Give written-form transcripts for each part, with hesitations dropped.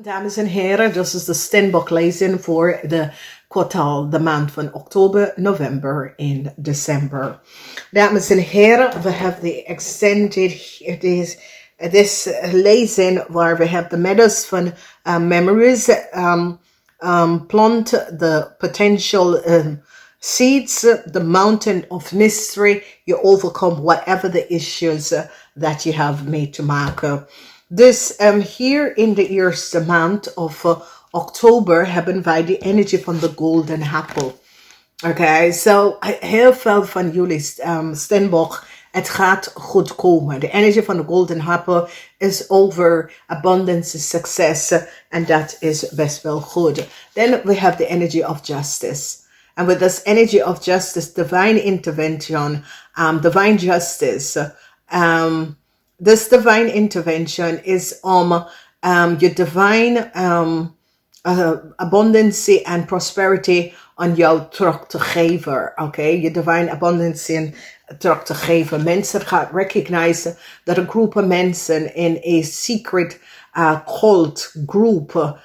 Dames en heren, dit is de STEENBOK lezing voor de kwartaal, de maand van oktober, november en december. Dames en heren, we hebben de extended, this lezing waar we hebben de middels van memories, plant the potential seeds, the mountain of mystery, you overcome whatever the issues that you have mee te maken. Dus hier in de eerste maand of oktober hebben wij de energie van de golden apple. Oké, so heel veel van jullie STEENBOK, het gaat goed komen. De energie van de golden apple is over abundance, success, en dat is best wel goed. Then we have the energy of justice. And with this energy of justice, divine intervention, divine justice, this divine intervention is your divine abundance and prosperity aan jou terug te geven. Okay? Je divine abundance terug te geven. Mensen gaan recognizen dat een groep mensen in een secret cult group,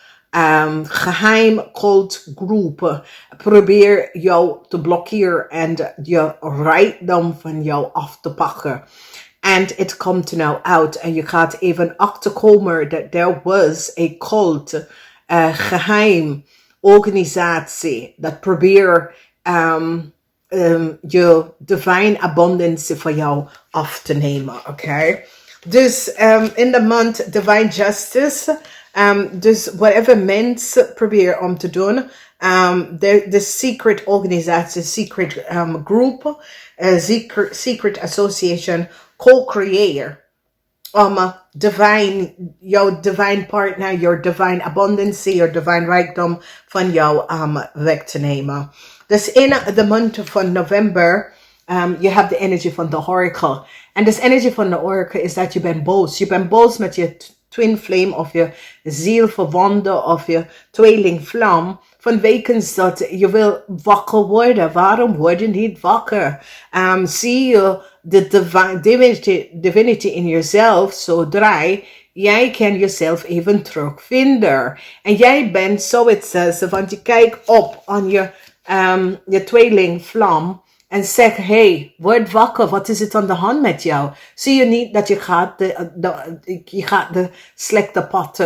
geheim cult group, probeer jou te blokkeren en je rijkdom van jou af te pakken. And it komt now out. En je gaat even achterkomen that there was a cult, geheim organisatie dat probeert je divine abundance van jou af te nemen. Okay? Dus in de maand divine justice, dus whatever mensen proberen om te doen, the secret organisatie, secret group, secret association, co-creator jouw divine partner, your divine abundance, your divine rijkdom van jou weg te nemen. Dus in de maand van november, you have the energy van de oracle. En this energy van de oracle is dat je bent boos. Je bent boos met je twin flame of je zielverwante of je tweelingvlam. Vanwege dat je wil wakker worden. Waarom word je niet wakker? Zie je de divinity in jezelf zodra jij kan jezelf even terugvinden. En jij bent zoiets, want je kijkt op aan je tweelingvlam en zegt, hey, word wakker, wat is het aan de hand met jou? Zie je niet dat je gaat de slechte pad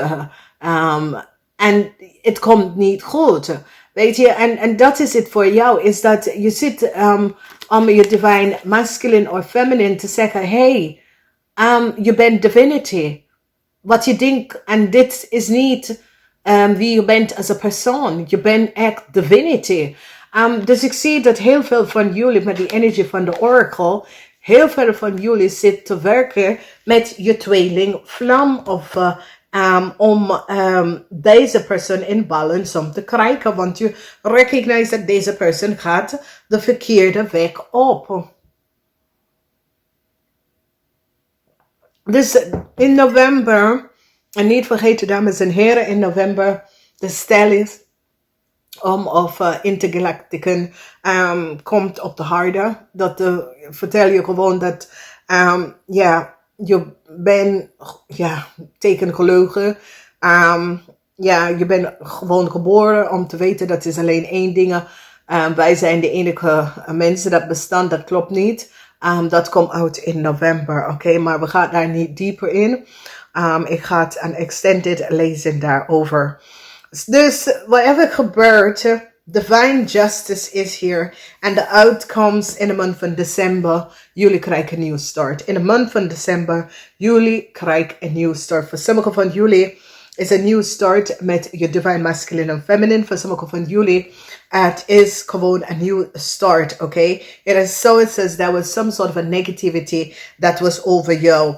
en het komt niet goed. Weet je, en dat is het voor jou, is dat je zit om je divine masculine of feminine te zeggen, hey, je bent divinity. Wat je denkt, en dit is niet wie je bent als een persoon. Je bent echt divinity. Dus ik zie dat heel veel van jullie met die energie van de oracle, heel veel van jullie zit te werken met je tweeling vlam of om deze persoon in balance om te krijgen. Want je recognize dat deze persoon gaat de verkeerde weg op. Dus in november, en niet vergeten dames en heren, in november de stelling of intergalacticen komt op de harde. Dat vertel je gewoon dat je bent tekengelogen. Je bent gewoon geboren om te weten dat is alleen één ding. Wij zijn de enige mensen dat bestaan, dat klopt niet. Dat komt uit in november, oké, maar we gaan daar niet dieper in. Ik ga een extended lezen daarover. Dus whatever gebeurt, divine justice is here. And the outcomes in de maand van december, jullie krijgen een nieuwe start. In de maand van december, jullie krijgen een nieuwe start. Voor sommigen van jullie is een nieuwe start met je divine masculine en feminine. Voor sommigen van jullie, het is gewoon een nieuwe start, okay? It is so it says there was some sort of a negativity that was over you.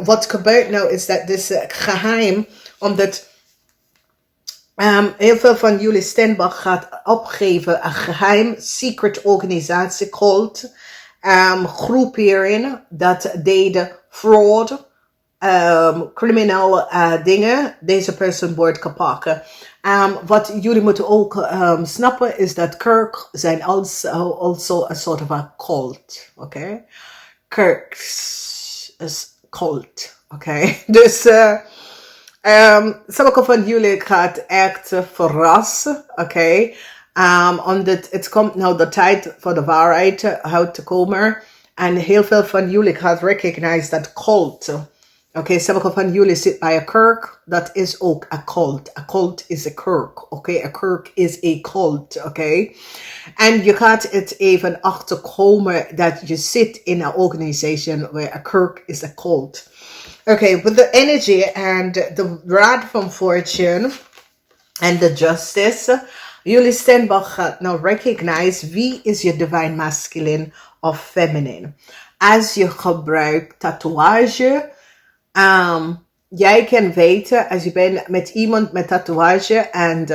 Wat gebeurt nou is dat dit geheim, omdat heel veel van jullie STEENBOK gaat opgeven een geheim secret organisatie cult, groepering dat deden fraud, criminele dingen. Deze persoon wordt gepakt. Wat jullie moeten ook snappen is dat kerk zijn also a sort of a cult, okay? Kerks is cult, okay? Dus Sommige van jullie gaat echt verrassen, oké? Omdat het komt nou de tijd voor de waarheid uit te komen. En heel veel van jullie gaat recognize dat cult. Oké, sommige van jullie zitten bij een kerk. Dat is ook een cult. Een cult is een kerk. Oké, een kerk is een cult. Oké. En je gaat het even achterkomen dat je zit in een organization where a kerk is a cult. Okay, with the energy and the rod from fortune and the justice, jullie STEENBOK gaat nou recognize wie is je divine masculine of feminine. Als je gebruikt tatoeage, jij kan weten als je bent met iemand met tatoeage en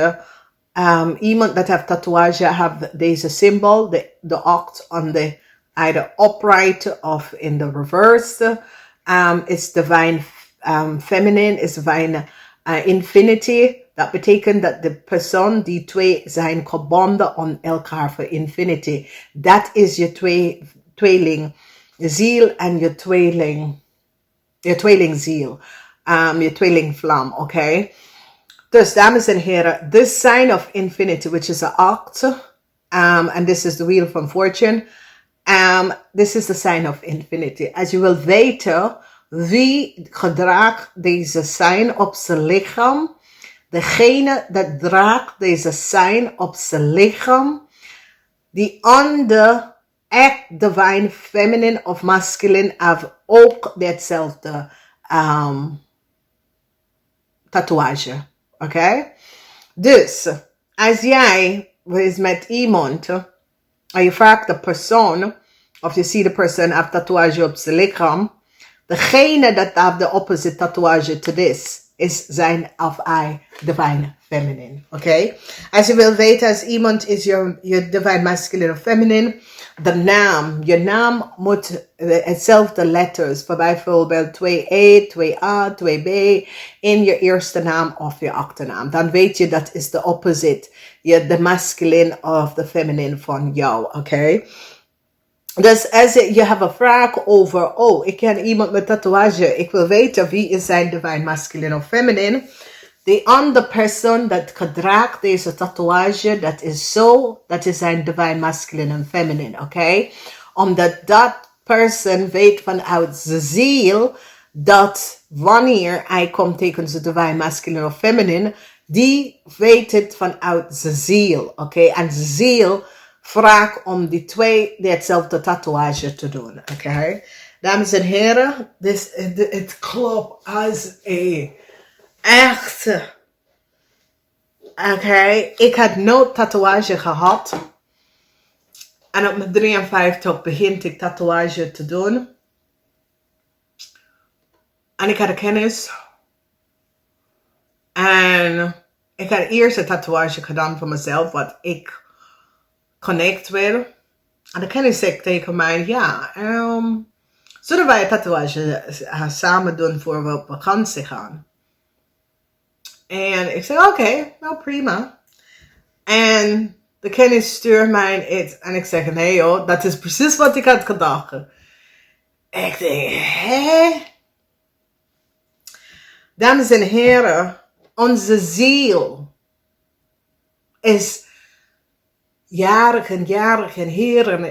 iemand dat heeft tatoeage heeft deze symbool, de oct on the either upright of in the reverse. Is divine feminine, is divine infinity. Dat betekent dat de persoon, die twee zijn gebonden aan elkaar voor infinity. Dat is je tweeling ziel en je tweeling ziel. Je tweeling vlam, oké? Dus dames en heren, this sign of infinity, which is an oct, and this is the wheel from fortune. This is the sign of infinity. Als je wilt weten wie gedraagt deze sign op zijn lichaam, degene dat draagt deze sign op zijn lichaam, die on echt divine feminine of masculine heeft ook hetzelfde tatoeage. Oké? Dus, als jij is met iemand en je vraagt de persoon, of je ziet de persoon heeft tatoeage op zijn lichaam, degene dat heeft de opposite tatoeage to this, is zijn of I divine feminine. Oké? Als je wil weten, als iemand is je divine masculine of feminine, de naam, je naam moet hetzelfde letters, voor bijvoorbeeld 2E, 2A, 2B, in je eerste naam of je achternaam. Dan weet je dat is de opposite, de masculine of de feminine van jou, oké? Dus als je hebt een vraag over, ik ken iemand met tatoeage, ik wil weten wie is zijn divine masculine of feminine. De andere persoon dat gedraagt deze tatoeage, dat is zijn divine masculine en feminine, oké? Omdat dat persoon weet vanuit zijn ziel dat wanneer hij komt tegen zijn divine masculine of feminine, die weet het vanuit zijn ziel, oké? En zijn ziel vraag om die twee hetzelfde tatoeage te doen, oké? Dames en heren, het klopt als een echte. Oké, ik had nooit tatoeage gehad. En op mijn 53 begint ik tatoeage te doen. En ik had de kennis. En ik had eerst een tatoeage gedaan voor mezelf, wat ik connect wil. En de kennis zegt tegen mij, zullen wij een tatoeage samen doen voor we op vakantie gaan? En ik zei, oké, nou prima. En de kennis stuurt mij iets. En ik zeg, nee joh, dat is precies wat ik had gedacht. Ik denk, hè? Dames en heren, onze ziel is jarig en heren.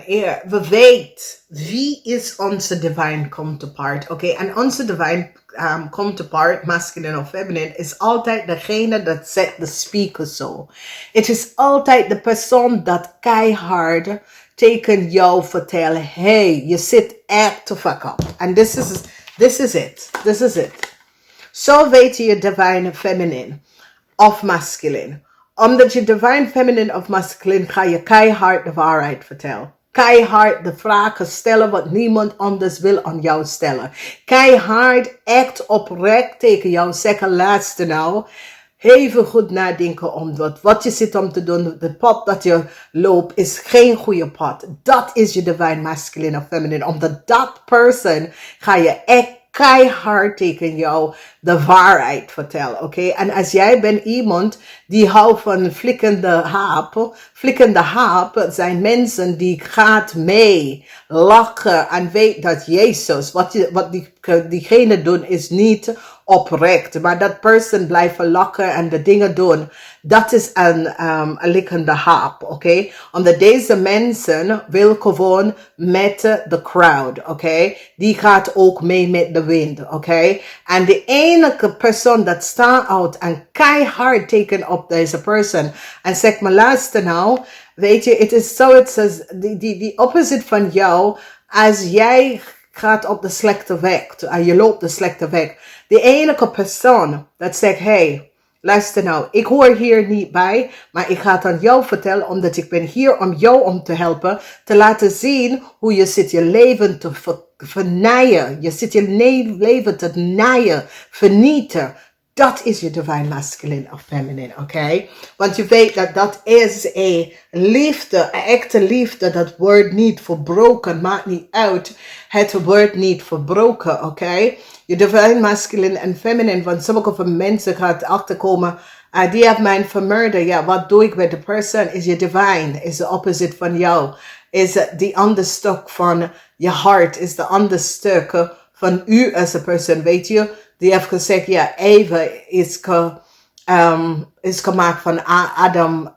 We weten wie is onze divine counterpart. Oké, en onze divine counterpart, masculine of feminine, is altijd degene dat zet de speaker zo. Het is altijd de persoon dat keihard tegen jou vertelt, hey, je zit echt te fuck up. En this is it. Zo weet je divine feminine of masculine. Omdat je divine feminine of masculine ga je keihard de waarheid vertellen. Keihard de vragen stellen wat niemand anders wil aan jou stellen. Keihard echt oprecht tegen jou zeggen, luister nou. Even goed nadenken om wat je zit om te doen. De pad dat je loopt is geen goede pad. Dat is je divine masculine of feminine. Omdat dat person ga je echt keihard tegen jou de waarheid vertellen, oké? En als jij bent iemand die houdt van flikkende haap zijn mensen die gaat mee lachen en weet dat Jezus, wat diegene doen is niet oprecht. Maar dat person blijven lachen en de dingen doen, dat is een likkende haap, oké? Omdat deze mensen wil gewoon met de crowd, oké? Die gaat ook mee met de wind, oké? En de enige persoon dat staat uit en keihard teken op deze person en zegt maar luister nou, weet je, het is zoiets als die opposite van jou, als jij gaat op de slechte weg, je loopt de slechte weg. De enige persoon dat zegt, hey, luister nou, ik hoor hier niet bij, maar ik ga het aan jou vertellen, omdat ik ben hier om jou om te helpen, te laten zien hoe je zit je leven te vernaaien. Je zit je leven te naaien, vernieten. Dat is je divine masculine of feminine, oké? Want je weet dat dat is een liefde, een echte liefde. Dat wordt niet verbroken, maakt niet uit. Het wordt niet verbroken, oké? Je divine masculine en feminine, want sommige van mensen gaat achterkomen, die heeft mij vermoord. Ja, wat doe ik met de person? Is je divine, is de opposite van jou. Is die andere stuk van je hart, is de andere stuk van u als een persoon, weet je? Die heeft gezegd, ja, Eva is gemaakt van Adam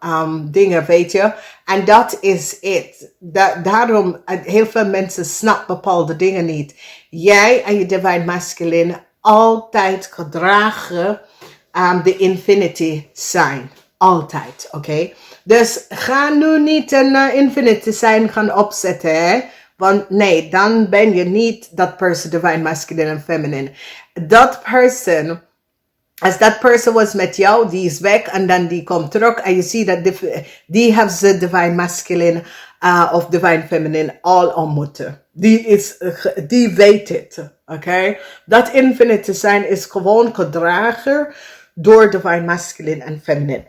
dingen, weet je. En dat is het. Daarom, heel veel mensen snappen bepaalde dingen niet. Jij en je divine masculine altijd gedragen de infinity sign. Altijd, oké? Dus ga nu niet een infinity sign gaan opzetten, hè? Want nee, dan ben je niet dat person, divine masculine en feminine. Dat person, als dat person was met jou, die is weg en dan die komt terug en je ziet dat die heeft ze divine masculine of divine feminine al ontmoeten. Die weet het, oké? Dat infinite zijn is gewoon gedragen door divine masculine en feminine.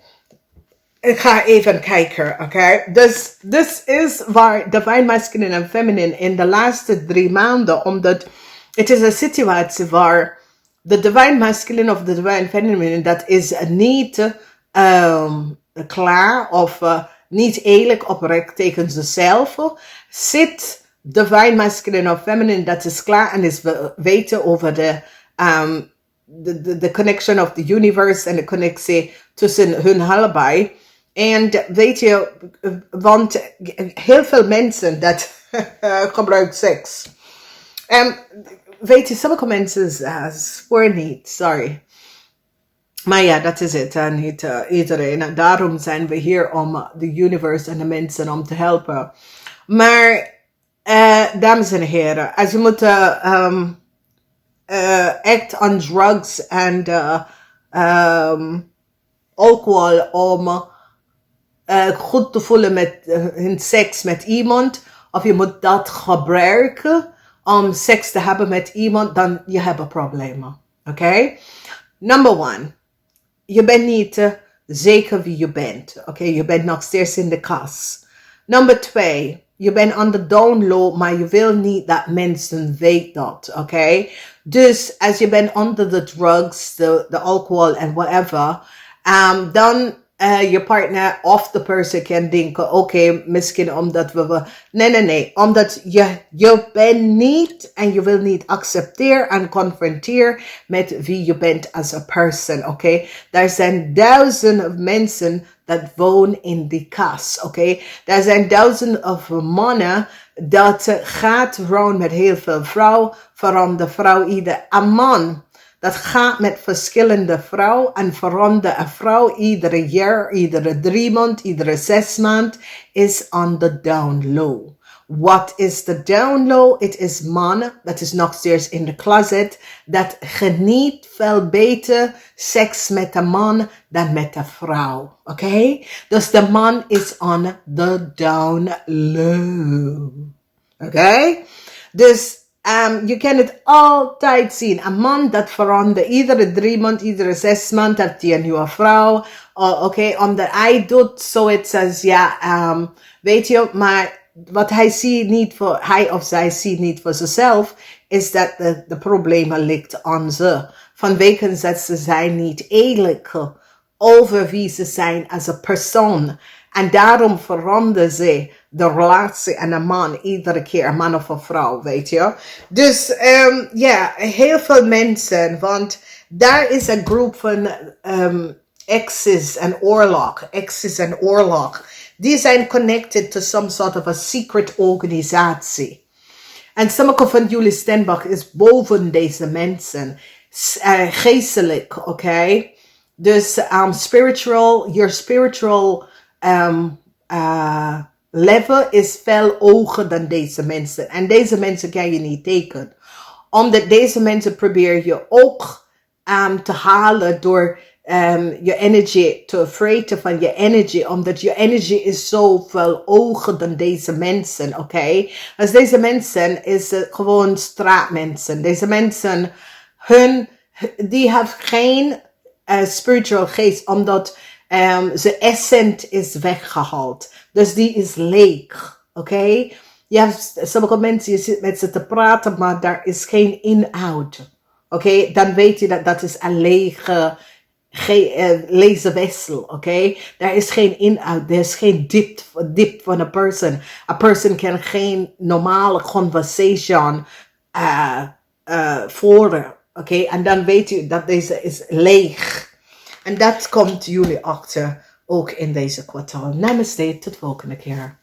Ik ga even kijken, oké? Dus dit is waar divine masculine en feminine in de laatste 3 maanden, omdat het is een situatie waar de divine masculine of de divine feminine, dat is niet klaar of niet eerlijk oprecht tegen zichzelf. Zit divine masculine of feminine, dat is klaar en is weten over de connection of the universe en de connectie tussen hun allebei. En weet je, want heel veel mensen dat gebruiken seks. Weet je, sommige mensen spoor niet, sorry. Maar ja, dat is het. Niet iedereen. En daarom zijn we hier om de universe en de mensen om te helpen. Maar, dames en heren, als je moet act on drugs en alcohol om goed te voelen met hun seks met iemand, of je moet dat gebruiken om seks te hebben met iemand, dan je hebt problemen. Oké? Number 1. Je bent niet zeker wie je bent. Oké? Je bent nog steeds in de kas. Number 2. Je bent on the download, maar je wil niet dat mensen weten dat. Oké? Dus als je bent onder de drugs, de alcohol en whatever, dan je partner of de person kan denken, oké, misschien omdat we... Nee. Omdat je bent niet en je wil niet accepteren en confronteren met wie je bent als een person, oké? Er zijn duizenden mensen dat wonen in die kas, oké? Er zijn duizenden mannen dat gaat rond met heel veel vrouwen, vooral de vrouw ieder. Een man dat gaat met verschillende vrouwen en verandert een vrouw iedere jaar, iedere 3 maanden, iedere 6 maanden, is on the down low. Wat is de down low? Het is man, dat is nog steeds in de closet, dat geniet veel beter seks met een man dan met een vrouw. Oké? Dus de man is on the down low. Oké? Dus je kan het altijd zien. Een man dat verandert. Iedere 3 maanden, iedere 6 maanden heeft hij een nieuwe vrouw. Oké, omdat hij doet zoiets als, weet je, maar wat hij of zij ziet niet voor zichzelf, is dat de problemen ligt aan ze. Vanwege dat ze zijn niet eerlijk over wie ze zijn als een persoon. En daarom veranderen ze de relatie en een man iedere keer, een man of een vrouw, weet je. Dus heel veel mensen, want Daar is een groep van exes en oorlog. Die zijn connected to some sort of a secret organisatie. En sommige van jullie STEENBOK is boven deze mensen. Geestelijk, oké? Dus your spiritual level is veel hoger dan deze mensen. En deze mensen kan je niet tekenen. Omdat deze mensen proberen je ook te halen door je energy te vreten van je energy. Omdat je energy is zoveel hoger dan deze mensen, oké? Als deze mensen is gewoon straatmensen. Deze mensen, die hebben geen spiritual geest, omdat zijn essence is weggehaald. Dus die is leeg, oké? Je hebt sommige mensen, je zit met ze te praten, maar daar is geen inhoud. Oké, dan weet je dat is een lege vessel, oké? Daar is geen inhoud, er is geen diep van een person. A person kan geen normale conversation voeren, oké? En dan weet je dat deze is leeg. En dat komt jullie achter, ook in deze kwartaal. Namaste, tot volgende keer.